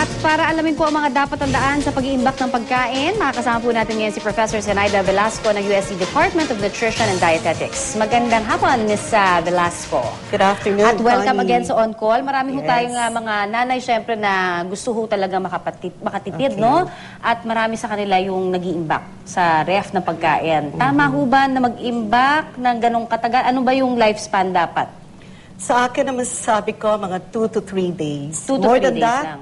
At para alamin po ang mga dapat tandaan sa pag-iimbak ng pagkain, makakasama po natin ngayon si Professor Zenaida Velasco ng UST Department of Nutrition and Dietetics. Magandang hapon, Ms. Velasco. Good afternoon, At welcome Connie. again sa On Call. Marami ho tayong mga nanay, syempre, na gusto ho talaga makatipid, no? At marami sa kanila yung nag-iimbak sa ref ng pagkain. Tama ho ba na mag-imbak ng ganong katagal? Ano ba yung lifespan dapat? Sa akin naman sabi ko, mga 2 to 3 days. 2 to 3 More than days that, lang.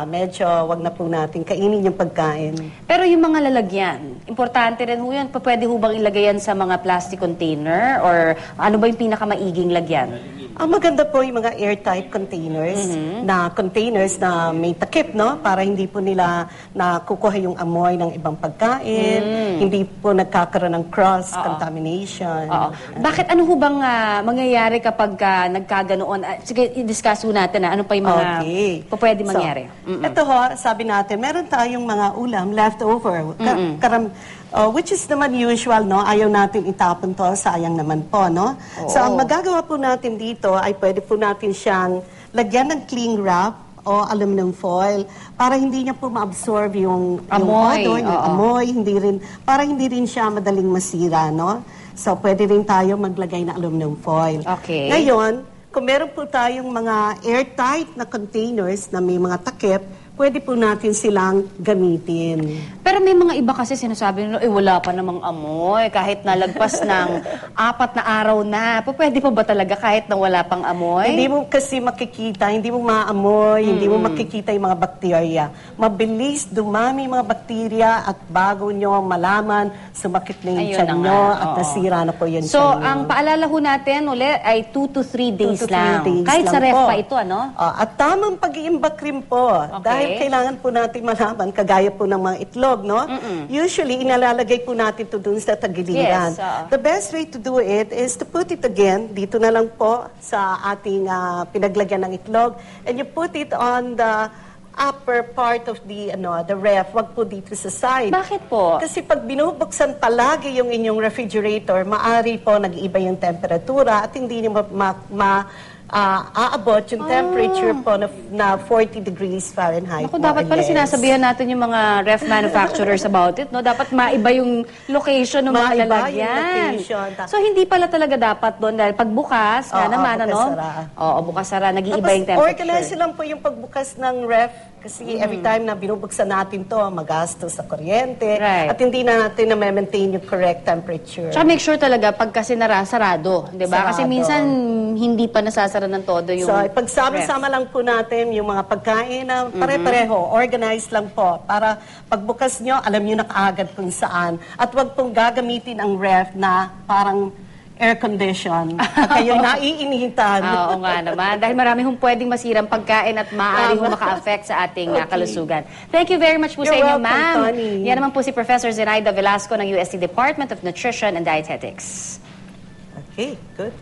medyo wag na po natin kainin yung pagkain. Pero yung mga lalagyan, importante rin ho yun. Pwede ho bang ilagay yan sa mga plastic container? Or ano ba yung pinakamaiging lagyan? Ang maganda po yung mga airtight containers, na may takip, no? Para hindi po nila nakukuha yung amoy ng ibang pagkain, hindi po nagkakaroon ng cross-contamination. Bakit ano ho bang mangyayari kapag nagkaganoon? Sige, i-discuss ho natin ano pa yung mga pwede mangyari. Ito ho, sabi natin, meron tayong mga ulam leftover. Which is naman usual, no? Ayaw natin itapon to, sayang naman po, no? So, ang magagawa po natin dito ay pwede po natin siyang lagyan ng cling wrap o aluminum foil para hindi niya po ma-absorb yung odor, yung amoy, para hindi rin siya madaling masira, no? So, pwede rin tayo maglagay ng aluminum foil. Okay. Ngayon, kung meron po tayong mga airtight na containers na may mga takip, pwede po natin silang gamitin. Pero may mga iba kasi sinasabi nila, wala pa namang amoy. Kahit nalagpas ng 4 na araw na. Pwede pa ba talaga kahit na wala pang amoy? Hindi mo kasi makikita, hindi mo maamoy, hindi mo makikita yung mga bakterya. Mabilis dumami yung mga bakterya at bago nyo malaman, sumakit na yung tiyan nyo at nasira na po yung so, tiyan nyo. ang paalala ho natin ulit ay 2 to 3 days lang. Kahit sa ref pa ito, ano? At tamang pag-iimbak rin po. Dahil kailangan po natin malaman, kagaya po ng mga itlog, no? Usually, inalalagay po natin ito dun sa tagiliran. The best way to do it is to put it again, dito na lang po sa ating pinaglagyan ng itlog, and you put it on the upper part of the ref, wag po dito sa side. Bakit po? Kasi pag binubuksan palagi yung inyong refrigerator, maari po nag-iba yung temperatura at hindi niyo aabot yung temperature po na 40 degrees Fahrenheit. Ako, dapat pala sinasabihan natin yung mga ref manufacturers about it, no? Dapat maiba yung location ng mga lalagyan. So, hindi pala talaga dapat doon dahil pagbukas, bukas-sara, nag-iiba yung temperature. Organize lang po yung pagbukas ng ref kasi every time na binubuksan natin to, magastos sa kuryente at hindi na natin na-maintain yung correct temperature. Tsaka make sure talaga pagka sarado, di ba? Kasi minsan hindi pa nasasara ng todo yung pagsama-sama lang po natin yung mga pagkain na pare-pareho, organized lang po para pagbukas nyo, alam nyo na kaagad kung saan. At wag pong gagamitin ang ref na parang air condition at kayo naiinitan. Oo nga naman. Dahil marami hong pwedeng masirang pagkain at maaari hong maka-affect sa ating kalusugan. Thank you very much po sa inyo, ma'am. Yan naman po si Professor Zenaida Velasco ng UST Department of Nutrition and Dietetics. Okay, good.